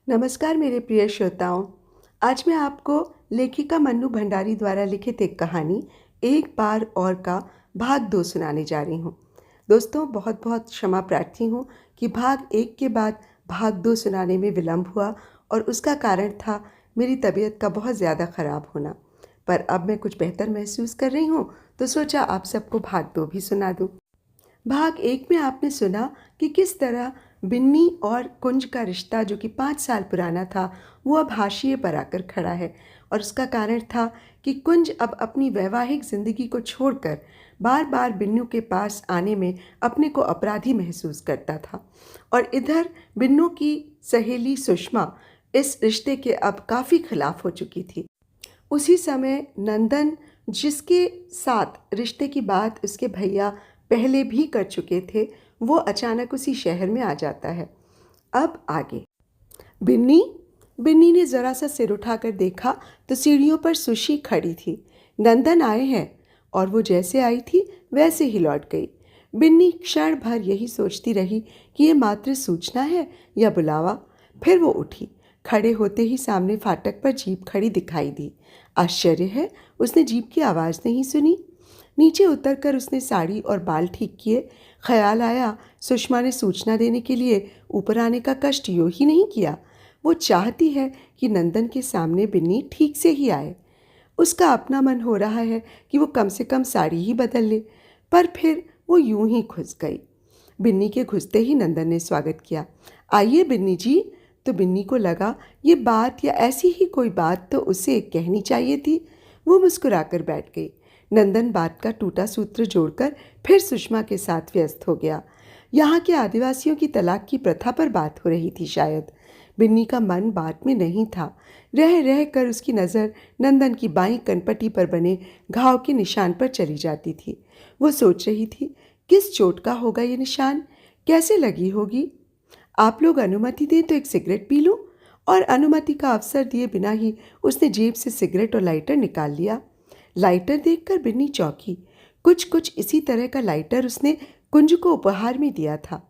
नमस्कार मेरे प्रिय श्रोताओं। आज मैं आपको लेखिका मन्नू भंडारी द्वारा लिखित एक कहानी एक बार और का भाग 2 सुनाने जा रही हूँ। दोस्तों, बहुत बहुत क्षमा प्रार्थी हूँ कि भाग 1 के बाद भाग 2 सुनाने में विलम्ब हुआ और उसका कारण था मेरी तबीयत का बहुत ज़्यादा ख़राब होना। पर अब मैं कुछ बेहतर महसूस कर रही हूँ तो सोचा आप सबको भाग 2 भी सुना दूँ। भाग 1 में आपने सुना कि किस तरह बिन्नी और कुंज का रिश्ता जो कि 5 साल पुराना था वो अब हाशिए पर आकर खड़ा है। और उसका कारण था कि कुंज अब अपनी वैवाहिक ज़िंदगी को छोड़कर बार बार बिन्नू के पास आने में अपने को अपराधी महसूस करता था। और इधर बिन्नू की सहेली सुषमा इस रिश्ते के अब काफ़ी खिलाफ हो चुकी थी। उसी समय नंदन, जिसके साथ रिश्ते की बात उसके भैया पहले भी कर चुके थे, वो अचानक उसी शहर में आ जाता है। अब आगे बिन्नी बिन्नी ने ज़रा सा सिर उठाकर देखा तो सीढ़ियों पर सुशी खड़ी थी। नंदन आए हैं। और वो जैसे आई थी वैसे ही लौट गई। बिन्नी क्षण भर यही सोचती रही कि ये मात्र सूचना है या बुलावा। फिर वो उठी। खड़े होते ही सामने फाटक पर जीप खड़ी दिखाई दी। आश्चर्य है, उसने जीप की आवाज़ नहीं सुनी। नीचे उतरकर उसने साड़ी और बाल ठीक किए। ख्याल आया सुषमा ने सूचना देने के लिए ऊपर आने का कष्ट यूँ ही नहीं किया। वो चाहती है कि नंदन के सामने बिन्नी ठीक से ही आए। उसका अपना मन हो रहा है कि वो कम से कम साड़ी ही बदल ले, पर फिर वो यूं ही घुस गई। बिन्नी के घुसते ही नंदन ने स्वागत किया। आइए बिन्नी जी। तो बिन्नी को लगा ये बात या ऐसी ही कोई बात तो उसे कहनी चाहिए थी। वो मुस्कुराकर बैठ गई। नंदन बात का टूटा सूत्र जोड़कर फिर सुषमा के साथ व्यस्त हो गया। यहाँ के आदिवासियों की तलाक की प्रथा पर बात हो रही थी शायद। बिन्नी का मन बात में नहीं था। रह रह कर उसकी नज़र नंदन की बाईं कनपटी पर बने घाव के निशान पर चली जाती थी। वो सोच रही थी, किस चोट का होगा ये निशान, कैसे लगी होगी। आप लोग अनुमति दें तो एक सिगरेट पी लूं। और अनुमति का अवसर दिए बिना ही उसने जेब से सिगरेट और लाइटर निकाल लिया। लाइटर देखकर बिन्नी चौंकी। कुछ कुछ इसी तरह का लाइटर उसने कुंज को उपहार में दिया था।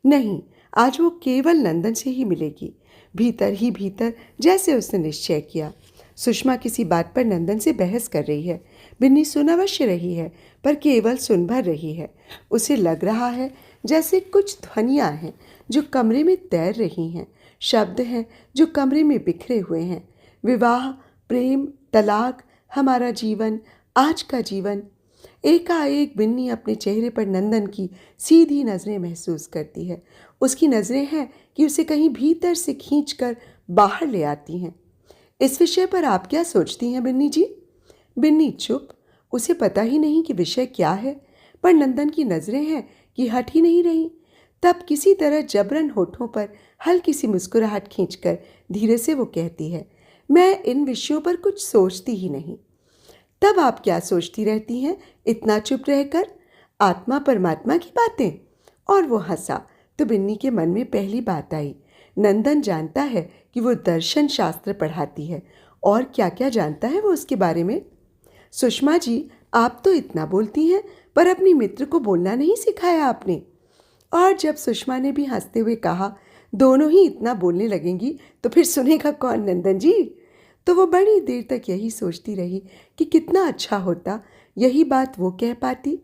नहीं, आज वो केवल नंदन से ही मिलेगी। भीतर ही भीतर जैसे उसने निश्चय किया। सुषमा किसी बात पर नंदन से बहस कर रही है। बिन्नी सुन अवश्य रही है, पर केवल सुन भर रही है। उसे लग रहा है जैसे कुछ ध्वनियाँ हैं जो कमरे में तैर रही हैं, शब्द हैं जो कमरे में बिखरे हुए हैं। विवाह, प्रेम, तलाक, हमारा जीवन, आज का जीवन। एकाएक बिन्नी अपने चेहरे पर नंदन की सीधी नज़रें महसूस करती है। उसकी नज़रें हैं कि उसे कहीं भीतर से खींचकर बाहर ले आती हैं। इस विषय पर आप क्या सोचती हैं बिन्नी जी? बिन्नी चुप। उसे पता ही नहीं कि विषय क्या है, पर नंदन की नज़रें हैं कि हट ही नहीं रही। तब किसी तरह जबरन होठों पर हल्की सी मुस्कुराहट खींचकर धीरे से वो कहती है, मैं इन विषयों पर कुछ सोचती ही नहीं। तब आप क्या सोचती रहती हैं इतना चुप रहकर? आत्मा परमात्मा की बातें। और वो हंसा तो बिन्नी के मन में पहली बात आई, नंदन जानता है कि वो दर्शन शास्त्र पढ़ाती है। और क्या क्या जानता है वो उसके बारे में। सुषमा जी, आप तो इतना बोलती हैं, पर अपनी मित्र को बोलना नहीं सिखाया आपने। और जब सुषमा ने भी हंसते हुए कहा, दोनों ही इतना बोलने लगेंगी तो फिर सुनेगा कौन नंदन जी। तो वो बड़ी देर तक यही सोचती रही कि कितना अच्छा होता यही बात वो कह पाती।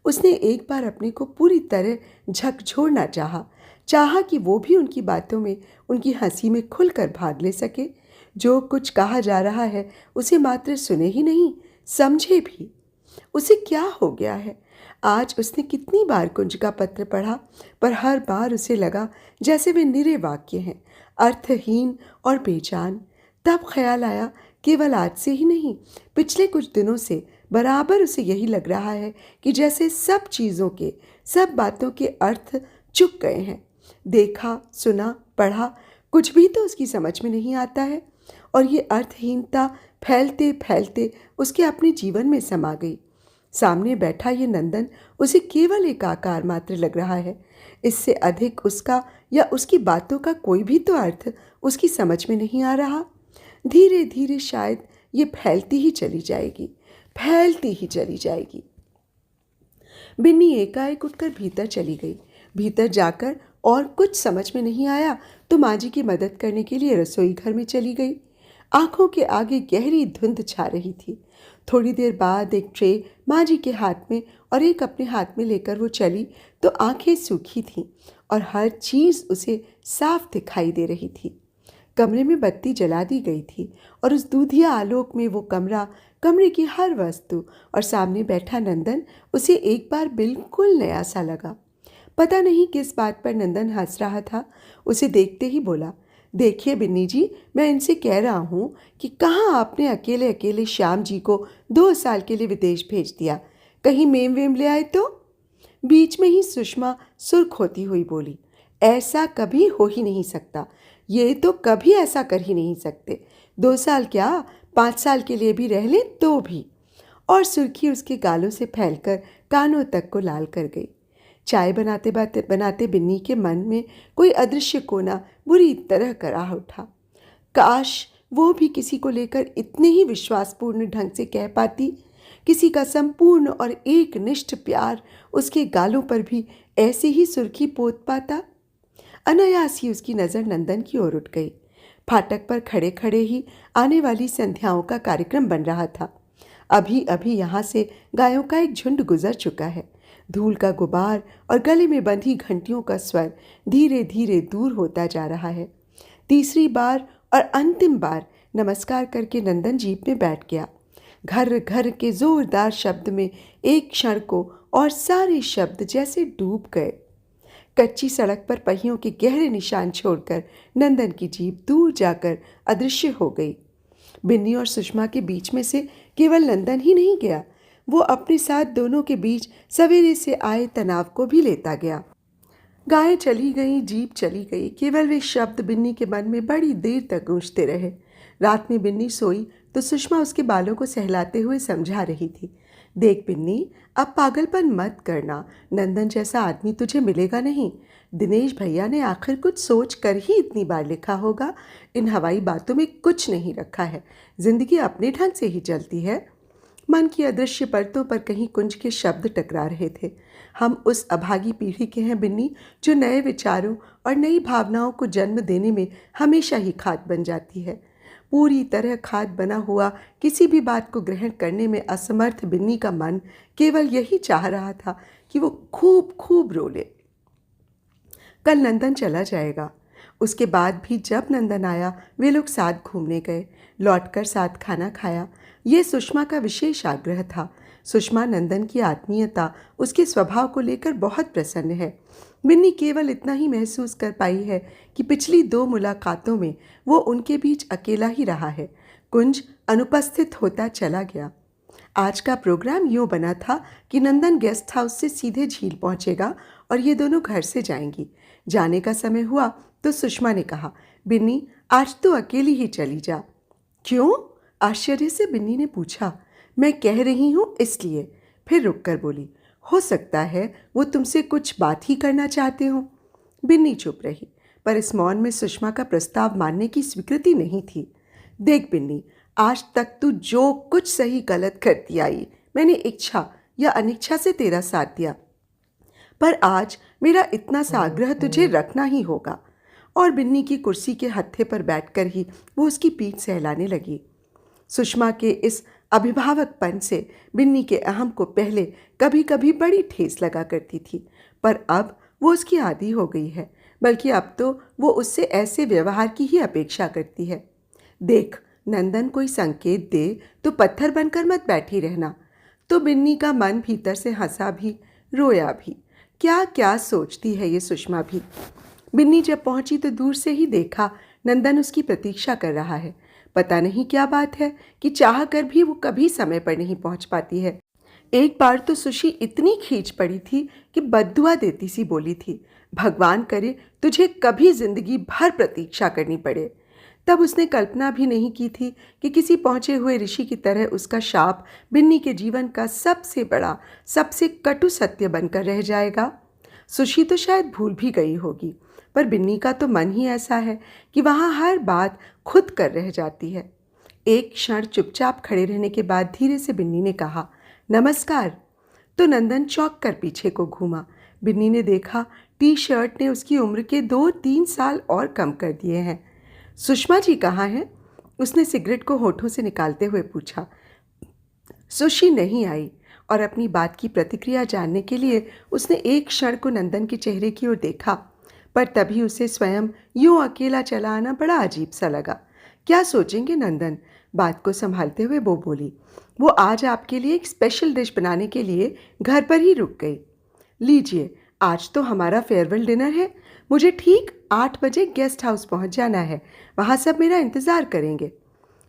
उसने एक बार अपने को पूरी तरह झकझोरना चाहा कि वो भी उनकी बातों में, उनकी हंसी में खुलकर भाग ले सके। जो कुछ कहा जा रहा है उसे मात्र सुने ही नहीं, समझे भी। उसे क्या हो गया है? आज उसने कितनी बार कुंज का पत्र पढ़ा, पर हर बार उसे लगा जैसे वे निरे वाक्य हैं, अर्थहीन और बेजान। तब ख्याल आया, केवल आज से ही नहीं, पिछले कुछ दिनों से बराबर उसे यही लग रहा है कि जैसे सब चीज़ों के, सब बातों के अर्थ चुक गए हैं। देखा, सुना, पढ़ा, कुछ भी तो उसकी समझ में नहीं आता है। और ये अर्थहीनता फैलते फैलते उसके अपने जीवन में समा गई। सामने बैठा ये नंदन उसे केवल एक आकार मात्र लग रहा है। इससे अधिक उसका या उसकी बातों का कोई भी तो अर्थ उसकी समझ में नहीं आ रहा। धीरे धीरे शायद ये फैलती ही चली जाएगी, फैलती ही चली जाएगी। बिन्नी एकाएक उठकर भीतर चली गई। भीतर जाकर और कुछ समझ में नहीं आया तो माँ जी की मदद करने के लिए रसोई घर में चली गई। आंखों के आगे गहरी धुंध छा रही थी। थोड़ी देर बाद एक ट्रे माँ जी के हाथ में और एक अपने हाथ में लेकर वो चली तो आंखें सूखी थीं और हर चीज़ उसे साफ दिखाई दे रही थी। कमरे में बत्ती जला दी गई थी और उस दूधिया आलोक में वो कमरा, कमरे की हर वस्तु और सामने बैठा नंदन उसे एक बार बिल्कुल नया सा लगा। पता नहीं किस बात पर नंदन हंस रहा था। उसे देखते ही बोला, देखिए बिन्नी जी, मैं इनसे कह रहा हूँ कि कहाँ आपने अकेले अकेले श्याम जी को 2 साल के लिए विदेश भेज दिया। कहीं मेम वेम ले आए तो? बीच में ही सुषमा सुर्ख होती हुई बोली, ऐसा कभी हो ही नहीं सकता। ये तो कभी ऐसा कर ही नहीं सकते। 2 साल क्या, 5 साल के लिए भी रह ले तो भी। और सुर्खी उसके गालों से फैलकर कानों तक को लाल कर गई। चाय बनाते बनाते बिन्नी के मन में कोई अदृश्य कोना बुरी तरह कराह उठा। काश वो भी किसी को लेकर इतने ही विश्वासपूर्ण ढंग से कह पाती। किसी का संपूर्ण और एकनिष्ठ प्यार उसके गालों पर भी ऐसे ही सुर्खी पोत पाता। अनायास ही उसकी नज़र नंदन की ओर उठ गई। फाटक पर खड़े खड़े ही आने वाली संध्याओं का कार्यक्रम बन रहा था। अभी अभी यहाँ से गायों का एक झुंड गुजर चुका है। धूल का गुबार और गले में बंधी घंटियों का स्वर धीरे धीरे दूर होता जा रहा है। तीसरी बार और अंतिम बार नमस्कार करके नंदन जीप में बैठ गया। घर घर के जोरदार शब्द में एक क्षण को और सारे शब्द जैसे डूब गए। कच्ची सड़क पर पहियों के गहरे निशान छोड़कर नंदन की जीप दूर जाकर अदृश्य हो गई। बिन्नी और सुषमा के बीच में से केवल नंदन ही नहीं गया, वो अपने साथ दोनों के बीच सवेरे से आए तनाव को भी लेता गया। गायें चली गईं, जीप चली गई, केवल वे शब्द बिन्नी के मन में बड़ी देर तक गूंजते रहे। रात में बिन्नी सोई तो सुषमा उसके बालों को सहलाते हुए समझा रही थी, देख बिन्नी, अब पागलपन मत करना। नंदन जैसा आदमी तुझे मिलेगा नहीं। दिनेश भैया ने आखिर कुछ सोच कर ही इतनी बार लिखा होगा। इन हवाई बातों में कुछ नहीं रखा है। जिंदगी अपने ढंग से ही चलती है। मन की अदृश्य परतों पर कहीं कुंज के शब्द टकरा रहे थे। हम उस अभागी पीढ़ी के हैं बिन्नी, जो नए विचारों और नई भावनाओं को जन्म देने में हमेशा ही खाद बन जाती है। पूरी तरह खाद बना हुआ किसी भी बात को ग्रहण करने में असमर्थ बिन्नी का मन केवल यही चाह रहा था कि वो खूब खूब रो ले। कल नंदन चला जाएगा। उसके बाद भी जब नंदन आया वे लोग साथ घूमने गए, लौटकर साथ खाना खाया। ये सुषमा का विशेष आग्रह था। सुषमा नंदन की आत्मीयता, उसके स्वभाव को लेकर बहुत प्रसन्न है। बिन्नी केवल इतना ही महसूस कर पाई है कि पिछली 2 मुलाकातों में वो उनके बीच अकेला ही रहा है। कुंज अनुपस्थित होता चला गया। आज का प्रोग्राम यूँ बना था कि नंदन गेस्ट हाउस से सीधे झील पहुँचेगा और ये दोनों घर से जाएंगी। जाने का समय हुआ तो सुषमा ने कहा, बिन्नी आज तो अकेली ही चली जा। क्यों? आश्चर्य से बिन्नी ने पूछा। मैं कह रही हूँ इसलिए। फिर रुककर बोली, हो सकता है वो तुमसे कुछ बात ही करना चाहते हो। बिन्नी चुप रही, पर इस मौन में सुषमा का प्रस्ताव मानने की स्वीकृति नहीं थी। देख बिन्नी, आज तक तू जो कुछ सही गलत करती आई, मैंने इच्छा या अनिच्छा से तेरा साथ दिया, पर आज मेरा इतना सा आग्रह तुझे रखना ही होगा। और बिन्नी की कुर्सी के हत्थे पर बैठकर ही वो उसकी पीठ सहलाने लगी। सुषमा के इस अभिभावकपन से बिन्नी के अहम को पहले कभी कभी बड़ी ठेस लगा करती थी, पर अब वो उसकी आदी हो गई है। बल्कि अब तो वो उससे ऐसे व्यवहार की ही अपेक्षा करती है। देख, नंदन कोई संकेत दे तो पत्थर बनकर मत बैठी रहना। तो बिन्नी का मन भीतर से हंसा भी, रोया भी। क्या क्या सोचती है ये सुषमा भी। बिन्नी जब पहुंची तो दूर से ही देखा नंदन उसकी प्रतीक्षा कर रहा है। पता नहीं क्या बात है कि चाह कर भी वो कभी समय पर नहीं पहुंच पाती है। एक बार तो सुशी इतनी खींच पड़ी थी कि बद्दुआ देती सी बोली थी, भगवान करे तुझे कभी जिंदगी भर प्रतीक्षा करनी पड़े। तब उसने कल्पना भी नहीं की थी कि किसी पहुंचे हुए ऋषि की तरह उसका शाप बिन्नी के जीवन का सबसे बड़ा, सबसे कटु सत्य बनकर रह जाएगा। सुशी तो शायद भूल भी गई होगी, पर बिन्नी का तो मन ही ऐसा है कि वहाँ हर बात खुद कर रह जाती है। एक क्षण चुपचाप खड़े रहने के बाद धीरे से बिन्नी ने कहा, नमस्कार। तो नंदन चौंक कर पीछे को घूमा। बिन्नी ने देखा टी शर्ट ने उसकी उम्र के 2-3 साल और कम कर दिए हैं। सुषमा जी कहाँ हैं? उसने सिगरेट को होठों से निकालते हुए पूछा। सुशी नहीं आई और अपनी बात की प्रतिक्रिया जानने के लिए उसने एक क्षण को नंदन के चेहरे की ओर देखा, पर तभी उसे स्वयं यूं अकेला चला आना बड़ा अजीब सा लगा। क्या सोचेंगे नंदन? बात को संभालते हुए वो बोली। वो आज आपके लिए एक स्पेशल डिश बनाने के लिए घर पर ही रुक गई। लीजिए, आज तो हमारा फेयरवेल डिनर है। मुझे ठीक 8 बजे गेस्ट हाउस पहुंच जाना है। वहां सब मेरा इंतज़ार करेंगे।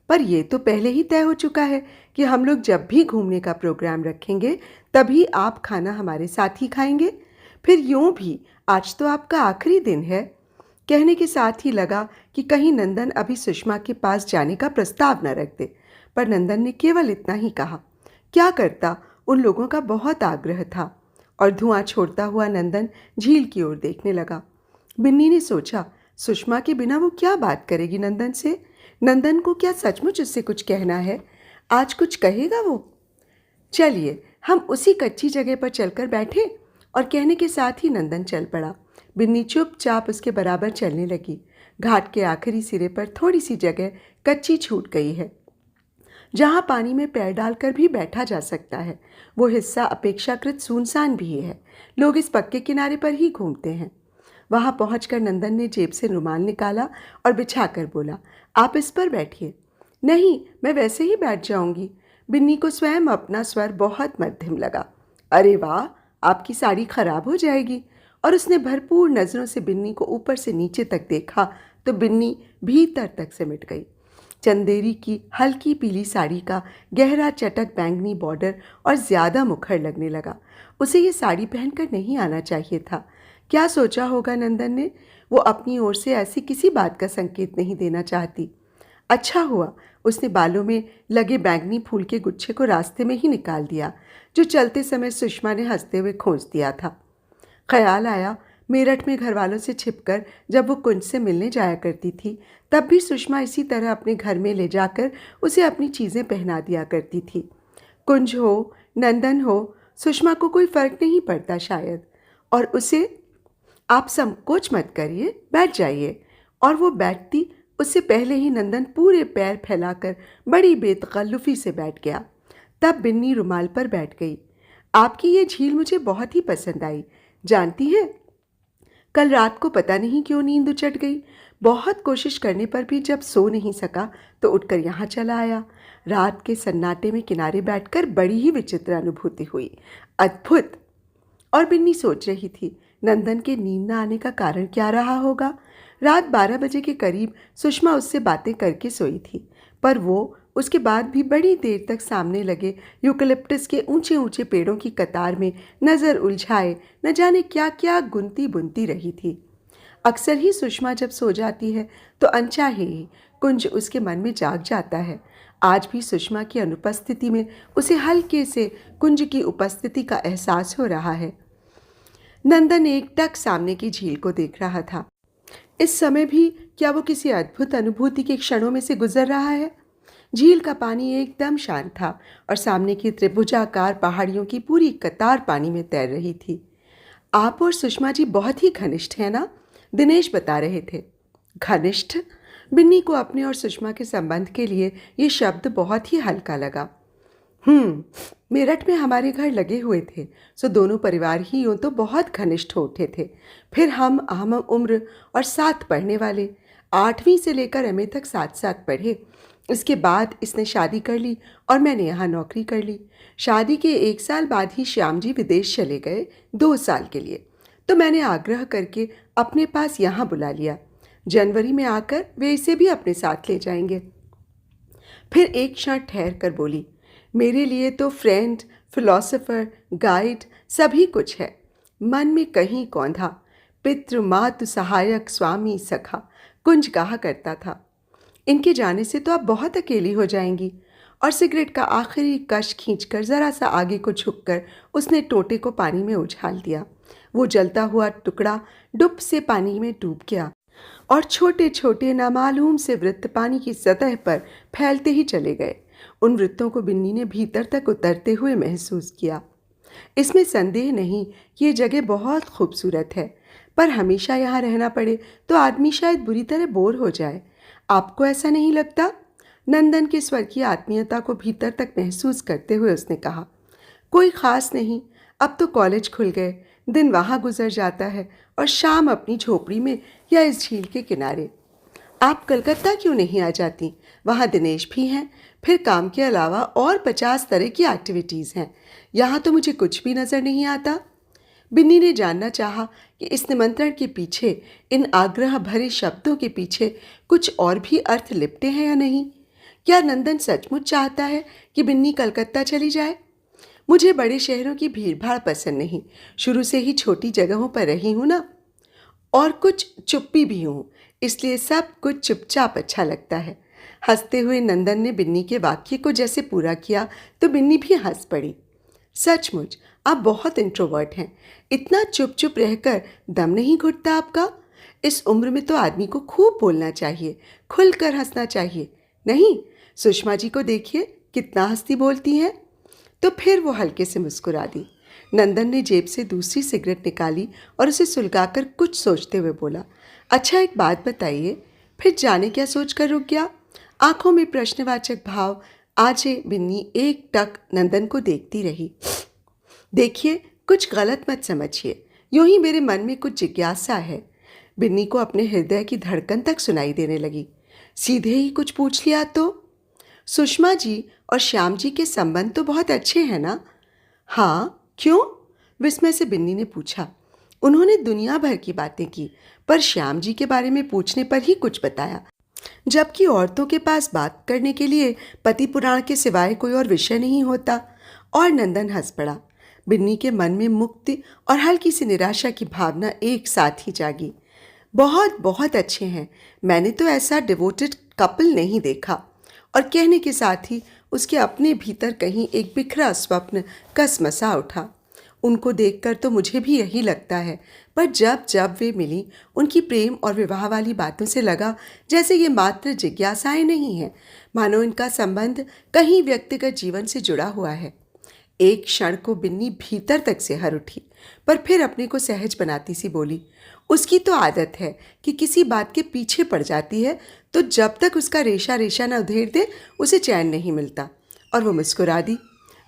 पर यह तो पहले ही तय हो चुका है कि हम लोग जब भी घूमने का प्रोग्राम रखेंगे तभी आप खाना हमारे साथ ही खाएंगे। फिर यूं भी आज तो आपका आखिरी दिन है। कहने के साथ ही लगा कि कहीं नंदन अभी सुषमा के पास जाने का प्रस्ताव न रख दे, पर नंदन ने केवल इतना ही कहा। क्या करता, उन लोगों का बहुत आग्रह था। और धुआं छोड़ता हुआ नंदन झील की ओर देखने लगा। बिन्नी ने सोचा, सुषमा के बिना वो क्या बात करेगी नंदन से? नंदन को क्या सचमुच उससे कुछ कहना है? आज कुछ कहेगा वो? चलिए हम उसी कच्ची जगह पर चलकर बैठे। और कहने के साथ ही नंदन चल पड़ा। बिन्नी चुपचाप उसके बराबर चलने लगी। घाट के आखिरी सिरे पर थोड़ी सी जगह कच्ची छूट गई है, जहाँ पानी में पैर डालकर भी बैठा जा सकता है। वो हिस्सा अपेक्षाकृत सुनसान भी है। लोग इस पक्के किनारे पर ही घूमते हैं। वहाँ पहुंचकर नंदन ने जेब से रुमाल निकाला और बिछाकर बोला, आप इस पर बैठिए। नहीं, मैं वैसे ही बैठ जाऊंगी। बिन्नी को स्वयं अपना स्वर बहुत मध्यम लगा। अरे वाह, आपकी साड़ी खराब हो जाएगी। और उसने भरपूर नज़रों से बिन्नी को ऊपर से नीचे तक देखा तो बिन्नी भीतर तक सिमट गई। चंदेरी की हल्की पीली साड़ी का गहरा चटक बैंगनी बॉर्डर और ज़्यादा मुखर लगने लगा। उसे ये साड़ी पहनकर नहीं आना चाहिए था। क्या सोचा होगा नंदन ने? वो अपनी ओर से ऐसी किसी बात का संकेत नहीं देना चाहती। अच्छा हुआ उसने बालों में लगे बैंगनी फूल के गुच्छे को रास्ते में ही निकाल दिया, जो चलते समय सुषमा ने हंसते हुए खोज दिया था। ख्याल आया, मेरठ में घर वालों से छिपकर जब वो कुंज से मिलने जाया करती थी, तब भी सुषमा इसी तरह अपने घर में ले जाकर उसे अपनी चीज़ें पहना दिया करती थी। कुंज हो, नंदन हो, सुषमा को कोई फ़र्क नहीं पड़ता शायद। और उसे, आप संकोच मत करिए, बैठ जाइए। और वो बैठती उससे पहले ही नंदन पूरे पैर फैलाकर बड़ी बेतकल्लुफ़ी से बैठ गया। तब बिन्नी रुमाल पर बैठ गई। आपकी ये झील मुझे बहुत ही पसंद आई। जानती हैं, कल रात को पता नहीं क्यों नींद उचट गई। बहुत कोशिश करने पर भी जब सो नहीं सका तो उठकर यहाँ चला आया। रात के सन्नाटे में किनारे बैठकर बड़ी ही विचित्र अनुभूति हुई। अद्भुत। और बिन्नी सोच रही थी, नंदन के नींद न आने का कारण क्या रहा होगा। रात 12 बजे के करीब सुषमा उससे बातें करके सोई थी, पर वो उसके बाद भी बड़ी देर तक सामने लगे यूकलिप्टस के ऊंचे ऊंचे पेड़ों की कतार में नज़र उलझाए न जाने क्या क्या गुनती बुनती रही थी। अक्सर ही सुषमा जब सो जाती है तो अनचाहे ही कुंज उसके मन में जाग जाता है। आज भी सुषमा की अनुपस्थिति में उसे हल्के से कुंज की उपस्थिति का एहसास हो रहा है। नंदन एकटक सामने की झील को देख रहा था। इस समय भी क्या वो किसी अद्भुत अनुभूति के क्षणों में से गुजर रहा है? झील का पानी एकदम शांत था और सामने की त्रिभुजाकार पहाड़ियों की पूरी कतार पानी में तैर रही थी। आप और सुषमा जी बहुत ही घनिष्ठ हैं ना? दिनेश बता रहे थे। घनिष्ठ? बिन्नी को अपने और सुषमा के संबंध के लिए ये शब्द बहुत ही हल्का लगा। मेरठ में हमारे घर लगे हुए थे, सो दोनों परिवार ही यूँ तो बहुत घनिष्ठ हो उठे थे। फिर हम उम्र और साथ पढ़ने वाले, 8वीं से लेकर एमए तक साथ साथ पढ़े। इसके बाद इसने शादी कर ली और मैंने यहाँ नौकरी कर ली। शादी के 1 साल बाद ही श्याम जी विदेश चले गए 2 साल के लिए, तो मैंने आग्रह करके अपने पास यहाँ बुला लिया। जनवरी में आकर वे इसे भी अपने साथ ले जाएंगे। फिर एक क्षण ठहर कर बोली, मेरे लिए तो फ्रेंड, फिलोसोफर, गाइड सभी कुछ है। मन में कहीं कौंधा, पितृ मातु सहायक स्वामी सखा, कुंज कहा करता था। इनके जाने से तो आप बहुत अकेली हो जाएंगी। और सिगरेट का आखिरी कश खींचकर जरा सा आगे को झुककर उसने टोटे को पानी में उछाल दिया। वो जलता हुआ टुकड़ा डुब से पानी में डूब गया और छोटे छोटे नामालूम से वृत्त पानी की सतह पर फैलते ही चले गए। उन वृत्तों को बिन्नी ने भीतर तक उतरते हुए महसूस किया। इसमें संदेह नहीं कि ये जगह बहुत खूबसूरत है। पर हमेशा यहाँ रहना पड़े तो आदमी शायद बुरी तरह बोर हो जाए। आपको ऐसा नहीं लगता? नंदन के स्वर की आत्मीयता को भीतर तक महसूस करते हुए उसने कहा। कोई खास नहीं, अब तो कॉलेज खुल गए, दिन वहाँ गुजर जाता है और शाम अपनी झोपड़ी में या इस झील के किनारे। आप कलकत्ता क्यों नहीं आ जाती? वहाँ दिनेश भी हैं, फिर काम के अलावा और 50 तरह की एक्टिविटीज़ हैं। यहाँ तो मुझे कुछ भी नज़र नहीं आता। बिन्नी ने जानना चाहा कि इस निमंत्रण के पीछे, इन आग्रह भरे शब्दों के पीछे कुछ और भी अर्थ लिपटे हैं या नहीं। क्या नंदन सचमुच चाहता है कि बिन्नी कलकत्ता चली जाए? मुझे बड़े शहरों की भीड़भाड़ पसंद नहीं, शुरू से ही छोटी जगहों पर रही हूँ ना, और कुछ चुप्पी भी हूँ, इसलिए सब कुछ चुपचाप अच्छा लगता है। हंसते हुए नंदन ने बिन्नी के वाक्य को जैसे पूरा किया तो बिन्नी भी हंस पड़ी। सचमुच आप बहुत इंट्रोवर्ट हैं, इतना चुप चुप रहकर दम नहीं घुटता आपका? इस उम्र में तो आदमी को खूब बोलना चाहिए, खुलकर हंसना चाहिए। नहीं, सुषमा जी को देखिए, कितना हंसती बोलती हैं। तो फिर वो हल्के से मुस्कुरा दी। नंदन ने जेब से दूसरी सिगरेट निकाली और उसे सुलगाकर कुछ सोचते हुए बोला, अच्छा एक बात बताइए। फिर जाने क्या सोच कर रुक गया? आंखों में प्रश्नवाचक भाव आजे बिन्नी एक टक नंदन को देखती रही। देखिए, कुछ गलत मत समझिए, यूं ही मेरे मन में कुछ जिज्ञासा है। बिन्नी को अपने हृदय की धड़कन तक सुनाई देने लगी। सीधे ही कुछ पूछ लिया तो? सुषमा जी और श्याम जी के संबंध तो बहुत अच्छे हैं ना? हाँ, क्यों? विस्मय से बिन्नी ने पूछा। उन्होंने दुनिया भर की बातें की, पर श्याम जी के बारे में पूछने पर ही कुछ बताया, जबकि औरतों के पास बात करने के लिए पति पुराण के सिवाय कोई और विषय नहीं होता। और नंदन हंस पड़ा। बिन्नी के मन में मुक्ति और हल्की सी निराशा की भावना एक साथ ही जागी। बहुत बहुत अच्छे हैं, मैंने तो ऐसा डिवोटेड कपल नहीं देखा। और कहने के साथ ही उसके अपने भीतर कहीं एक बिखरा स्वप्न कसमसा उठा। उनको देखकर तो मुझे भी यही लगता है, पर जब जब वे मिली, उनकी प्रेम और विवाह वाली बातों से लगा जैसे ये मात्र जिज्ञासाएं नहीं हैं, मानो इनका संबंध कहीं व्यक्तिगत जीवन से जुड़ा हुआ है। एक क्षण को बिन्नी भीतर तक से हर उठी, पर फिर अपने को सहज बनाती सी बोली, उसकी तो आदत है कि किसी बात के पीछे पड़ जाती है तो जब तक उसका रेशा रेशा न उधेड़ दे उसे चैन नहीं मिलता। और वो मुस्कुरा दी।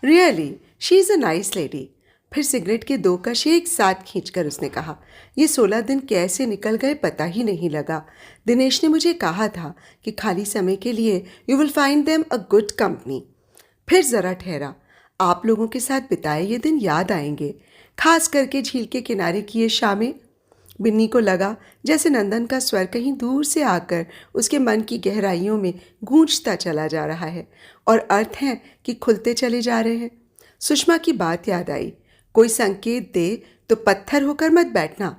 Really she is a nice lady. फिर सिगरेट के 2 कश एक साथ खींचकर उसने कहा, ये 16 दिन कैसे निकल गए पता ही नहीं लगा। दिनेश ने मुझे कहा था कि खाली समय के लिए you will find them a good company. फिर ज़रा ठहरा, आप लोगों के साथ बिताए ये दिन याद आएंगे, खास करके झील के किनारे की ये शामें। बिन्नी को लगा जैसे नंदन का स्वर कहीं दूर से आकर उसके मन की गहराइयों में गूंजता चला जा रहा है और अर्थ हैं कि खुलते चले जा रहे हैं। सुषमा की बात याद आई, कोई संकेत दे तो पत्थर होकर मत बैठना।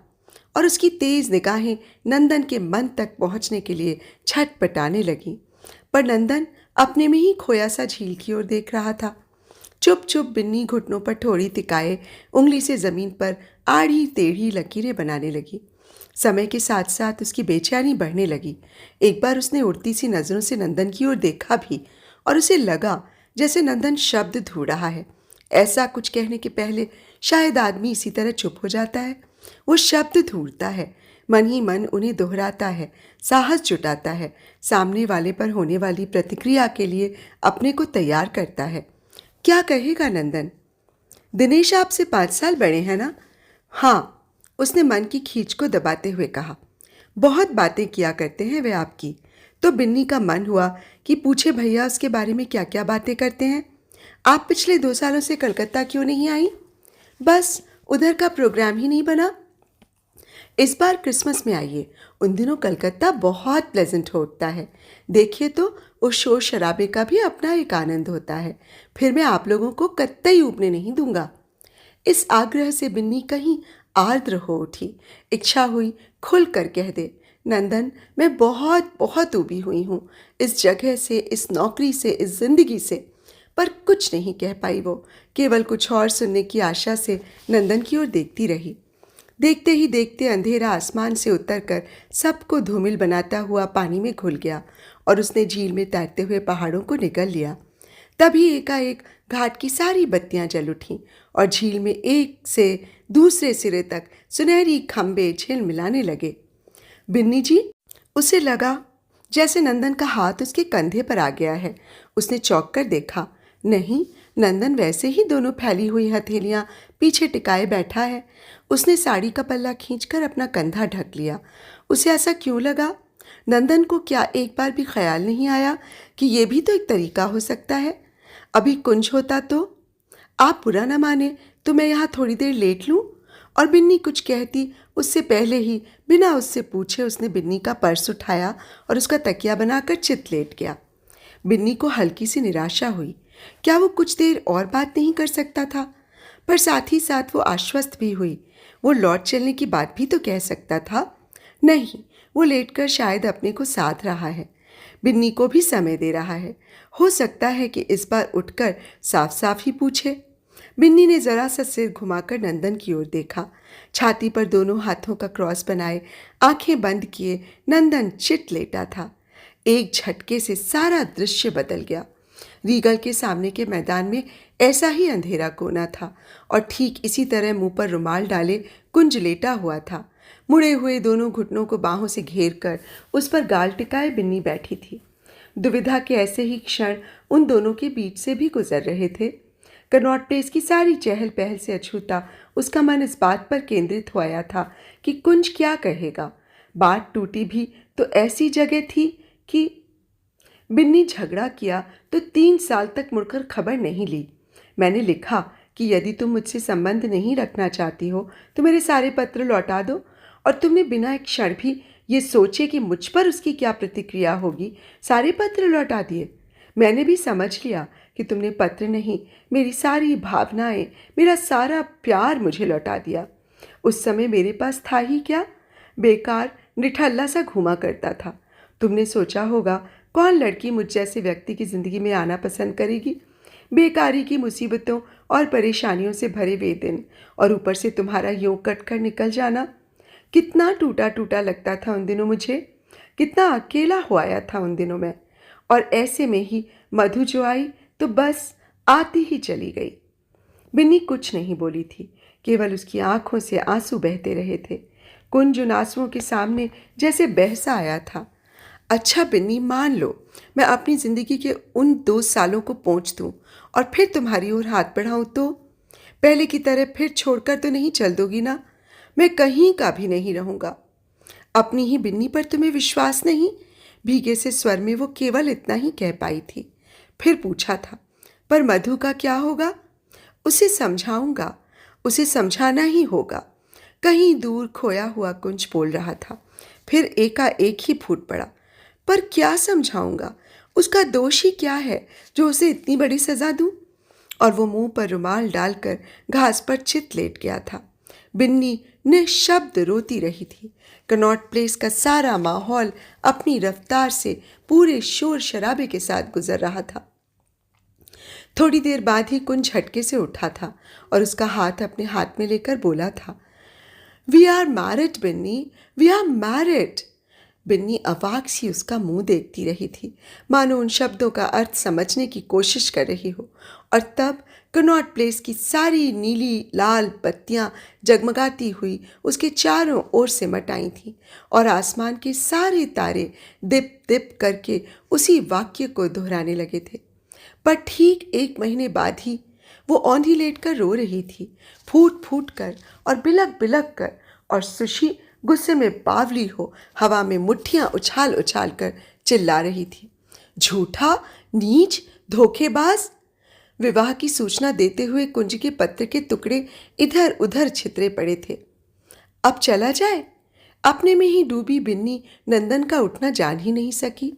और उसकी तेज निगाहें नंदन के मन तक पहुंचने के लिए छटपटाने लगीं, पर नंदन अपने में ही खोया सा झील की ओर देख रहा था। चुप चुप बिन्नी घुटनों पर ठोड़ी तिकाए उंगली से जमीन पर आड़ी टेढ़ी लकीरें बनाने लगी। समय के साथ साथ उसकी बेचैनी बढ़ने लगी। एक बार उसने उड़ती सी नज़रों से नंदन की ओर देखा भी और उसे लगा जैसे नंदन शब्द ढूंढ रहा है। ऐसा कुछ कहने के पहले शायद आदमी इसी तरह चुप हो जाता है। वो शब्द ढूंढता है, मन ही मन उन्हें दोहराता है, साहस जुटाता है, सामने वाले पर होने वाली प्रतिक्रिया के लिए अपने को तैयार करता है। क्या कहेगा नंदन? दिनेश आपसे 5 साल बड़े हैं ना? हाँ, उसने मन की खींच को दबाते हुए कहा। बहुत बातें किया करते हैं वे आपकी। तो बिन्नी का मन हुआ कि पूछे भैया उसके बारे में क्या क्या बातें करते हैं। आप पिछले 2 सालों से कलकत्ता क्यों नहीं आई? बस उधर का प्रोग्राम ही नहीं बना। इस बार क्रिसमस में आइए, उन दिनों कलकत्ता बहुत प्लेजेंट होता है। देखिए तो उस शोर शराबे का भी अपना एक आनंद होता है। फिर मैं आप लोगों को कतई ऊबने नहीं दूंगा। इस आग्रह से बिन्नी कहीं आर्द्र हो उठी। इच्छा हुई खुल कर कह दे, नंदन मैं बहुत बहुत ऊबी हुई हूँ इस जगह से, इस नौकरी से, इस जिंदगी से। पर कुछ नहीं कह पाई वो, केवल कुछ और सुनने की आशा से नंदन की ओर देखती रही। देखते ही देखते अंधेरा आसमान से उतरकर सबको धूमिल बनाता हुआ पानी में घुल गया और उसने झील में तैरते हुए पहाड़ों को निगल लिया। तभी एकाएक घाट की सारी बत्तियां जल उठीं और झील में एक से दूसरे सिरे तक सुनहरी खंभे झिलमिलाने लगे। बिन्नी जी, उसे लगा जैसे नंदन का हाथ उसके कंधे पर आ गया है। उसने चौंक कर देखा, नहीं, नंदन वैसे ही दोनों फैली हुई हथेलियां पीछे टिकाए बैठा है। उसने साड़ी का पल्ला खींचकर अपना कंधा ढक लिया। उसे ऐसा क्यों लगा? नंदन को क्या एक बार भी ख्याल नहीं आया कि यह भी तो एक तरीका हो सकता है? अभी कुंज होता तो? आप बुरा न माने तो मैं यहाँ थोड़ी देर लेट लूँ? और बिन्नी कुछ कहती उससे पहले ही बिना उससे पूछे उसने बिन्नी का पर्स उठाया और उसका तकिया बनाकर चित लेट गया। बिन्नी को हल्की सी निराशा हुई। क्या वो कुछ देर और बात नहीं कर सकता था? पर साथ ही साथ वो आश्वस्त भी हुई। वो लौट चलने की बात भी तो कह सकता था। नहीं, वो लेटकर शायद अपने को साध रहा है, बिन्नी को भी समय दे रहा है। हो सकता है कि इस बार उठकर साफ साफ ही पूछे। बिन्नी ने जरा सा सिर घुमाकर नंदन की ओर देखा। छाती पर दोनों हाथों का क्रॉस बनाए, आंखें बंद किए नंदन चित लेटा था। एक झटके से सारा दृश्य बदल गया। रीगल के सामने के मैदान में ऐसा ही अंधेरा कोना था और ठीक इसी तरह मुंह पर रुमाल डाले कुंज लेटा हुआ था। मुड़े हुए दोनों घुटनों को बाहों से घेर कर उस पर गाल टिकाए बिन्नी बैठी थी। दुविधा के ऐसे ही क्षण उन दोनों के बीच से भी गुजर रहे थे। कनॉट प्लेस की सारी चहल पहल से अछूता उसका मन इस बात पर केंद्रित हुआ था कि कुंज क्या कहेगा। बात टूटी भी तो ऐसी जगह थी कि बिन्नी झगड़ा किया तो 3 साल तक मुड़कर खबर नहीं ली। मैंने लिखा कि यदि तुम मुझसे संबंध नहीं रखना चाहती हो तो मेरे सारे पत्र लौटा दो, और तुमने बिना एक क्षण भी ये सोचे कि मुझ पर उसकी क्या प्रतिक्रिया होगी सारे पत्र लौटा दिए। मैंने भी समझ लिया कि तुमने पत्र नहीं, मेरी सारी भावनाएं, मेरा सारा प्यार मुझे लौटा दिया। उस समय मेरे पास था ही क्या, बेकार निठल्ला सा घूमा करता था। तुमने सोचा होगा कौन लड़की मुझ जैसे व्यक्ति की ज़िंदगी में आना पसंद करेगी। बेकारी की मुसीबतों और परेशानियों से भरे वे दिन, और ऊपर से तुम्हारा यूं कट कर निकल जाना। कितना टूटा टूटा लगता था उन दिनों मुझे, कितना अकेला हुआ था उन दिनों में। और ऐसे में ही मधु जो आई तो बस आती ही चली गई। बिन्नी कुछ नहीं बोली थी, केवल उसकी आंखों से आंसू बहते रहे थे। कुंज उन आंसुओं के सामने जैसे बहसा आया था। अच्छा बिन्नी, मान लो मैं अपनी ज़िंदगी के उन 2 सालों को पोंछ दूं और फिर तुम्हारी ओर हाथ बढ़ाऊं तो पहले की तरह फिर छोड़कर तो नहीं चल दोगी ना? मैं कहीं का भी नहीं रहूँगा। अपनी ही बिन्नी पर तुम्हें विश्वास नहीं? भीगे से स्वर में वो केवल इतना ही कह पाई थी। फिर पूछा था, पर मधु का क्या होगा? उसे समझाऊंगा, उसे समझाना ही होगा। कहीं दूर खोया हुआ कुंज बोल रहा था। फिर एकाएक ही फूट पड़ा, पर क्या समझाऊंगा? उसका दोष ही क्या है जो उसे इतनी बड़ी सजा दूं? और वो मुंह पर रुमाल डालकर घास पर चित लेट गया था। बिन्नी निःशब्द रोती रही थी। कनॉट प्लेस का सारा माहौल अपनी रफ्तार से पूरे शोर शराबे के साथ गुजर रहा था। थोड़ी देर बाद ही कुंज झटके से उठा था और उसका हाथ अपने हाथ में लेकर बोला था, we are married Binny, we are married. बिन्नी अवाक सी उसका मुंह देखती रही थी, मानो उन शब्दों का अर्थ समझने की कोशिश कर रही हो। और तब कनॉट प्लेस की सारी नीली लाल बत्तियां जगमगाती हुई उसके चारों ओर से मट आई थीं और आसमान के सारे तारे दिप दिप करके उसी वाक्य को दोहराने लगे थे। पर ठीक 1 महीने बाद ही वो औंधी लेटकर रो रही थी, फूट फूट कर और बिलक बिलक कर, और सुशी गुस्से में बावली हो हवा में मुट्ठियां उछाल उछाल कर चिल्ला रही थी, झूठा, नीच, धोखेबाज। विवाह की सूचना देते हुए कुंज के पत्र के टुकड़े इधर उधर छितरे पड़े थे। अब चला जाए? अपने में ही डूबी बिन्नी नंदन का उठना जान ही नहीं सकी,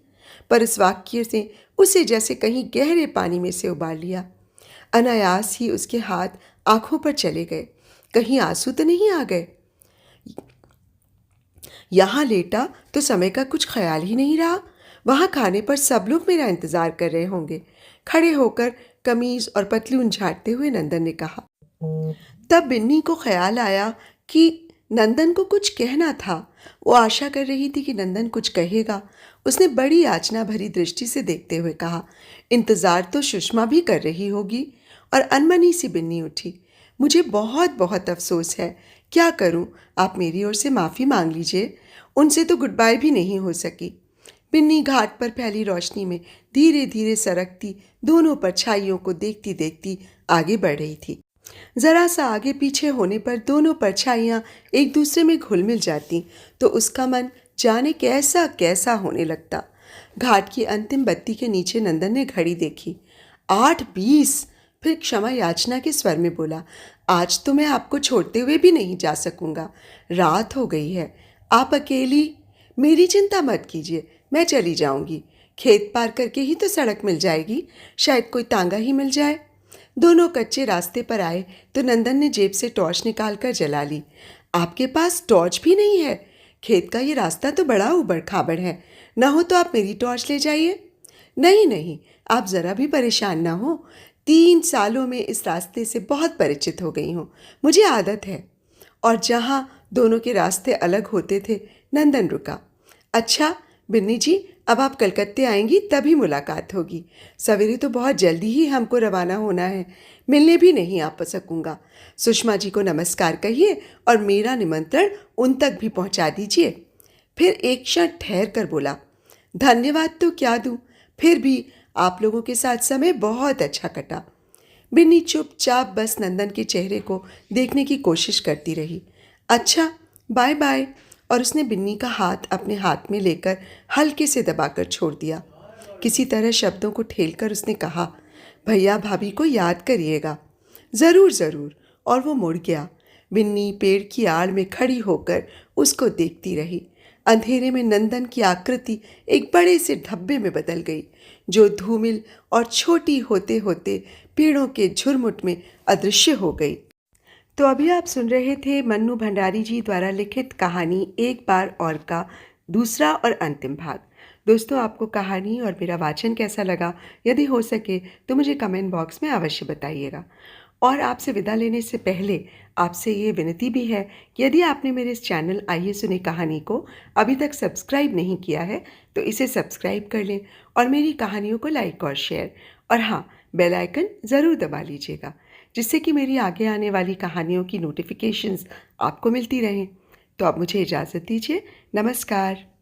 पर इस वाक्य से उसे जैसे कहीं गहरे पानी में से उबाल लिया। अनायास ही उसके हाथ आंखों पर चले गए। कहीं आंसू तो नहीं आ गए? यहाँ लेटा तो समय का कुछ ख्याल ही नहीं रहा। वहाँ खाने पर सब लोग मेरा इंतजार कर रहे होंगे। खड़े होकर कमीज और पतलून झाड़ते हुए नंदन ने कहा। तब बिन्नी को ख्याल आया कि नंदन को कुछ कहना था। वो आशा कर रही थी कि नंदन कुछ कहेगा, उसने बड़ी याचना भरी दृष्टि से देखते हुए कहा, इंतज़ार तो सुषमा भी कर रही होगी। और अनमनी सी बिन्नी उठी। मुझे बहुत बहुत अफसोस है, क्या करूं, आप मेरी ओर से माफ़ी मांग लीजिए। उनसे तो गुड बाय भी नहीं हो सकी। बिन्नी घाट पर फैली रोशनी में धीरे धीरे सरकती दोनों परछाइयों को देखती देखती आगे बढ़ रही थी। जरा सा आगे पीछे होने पर दोनों परछाइयाँ एक दूसरे में घुल मिल जाती तो उसका मन जाने कैसा कैसा होने लगता। घाट की अंतिम बत्ती के नीचे नंदन ने घड़ी देखी। 8:20। फिर क्षमा याचना के स्वर में बोला, आज तो मैं आपको छोड़ते हुए भी नहीं जा सकूंगा। रात हो गई है, आप अकेली। मेरी चिंता मत कीजिए, मैं चली जाऊंगी। खेत पार करके ही तो सड़क मिल जाएगी, शायद कोई तांगा ही मिल जाए। दोनों कच्चे रास्ते पर आए तो नंदन ने जेब से टॉर्च निकाल कर जला ली। आपके पास टॉर्च भी नहीं है? खेत का ये रास्ता तो बड़ा उबड़ खाबड़ है, ना हो तो आप मेरी टॉर्च ले जाइए। नहीं नहीं, आप ज़रा भी परेशान ना हो। 3 सालों में इस रास्ते से बहुत परिचित हो गई हूँ, मुझे आदत है। और जहाँ दोनों के रास्ते अलग होते थे, नंदन रुका। अच्छा बिन्नी जी, अब आप कलकत्ते आएंगी तभी मुलाकात होगी। सवेरे तो बहुत जल्दी ही हमको रवाना होना है, मिलने भी नहीं आ सकूँगा। सुषमा जी को नमस्कार कहिए और मेरा निमंत्रण उन तक भी पहुँचा दीजिए। फिर एक क्षण ठहर कर बोला, धन्यवाद तो क्या दूँ, फिर भी आप लोगों के साथ समय बहुत अच्छा कटा। बिन्नी चुपचाप बस नंदन के चेहरे को देखने की कोशिश करती रही। अच्छा बाय बाय। और उसने बिन्नी का हाथ अपने हाथ में लेकर हल्के से दबाकर छोड़ दिया। किसी तरह शब्दों को ठेलकर उसने कहा, भैया भाभी को याद करिएगा। ज़रूर ज़रूर। और वो मुड़ गया। बिन्नी पेड़ की आड़ में खड़ी होकर उसको देखती रही। अंधेरे में नंदन की आकृति एक बड़े से धब्बे में बदल गई, जो धूमिल और छोटी होते होते पेड़ों के झुरमुट में अदृश्य हो गई। तो अभी आप सुन रहे थे मन्नू भंडारी जी द्वारा लिखित कहानी एक बार और का दूसरा और अंतिम भाग। दोस्तों, आपको कहानी और मेरा वाचन कैसा लगा? यदि हो सके तो मुझे कमेंट बॉक्स में अवश्य बताइएगा। और आपसे विदा लेने से पहले आपसे ये विनती भी है कि यदि आपने मेरे इस चैनल आइए सुने कहानी को अभी तक सब्सक्राइब नहीं किया है तो इसे सब्सक्राइब कर लें और मेरी कहानियों को लाइक और शेयर और हाँ, बेल आइकन ज़रूर दबा लीजिएगा, जिससे कि मेरी आगे आने वाली कहानियों की नोटिफिकेशंस आपको मिलती रहें। तो अब मुझे इजाज़त दीजिए। नमस्कार।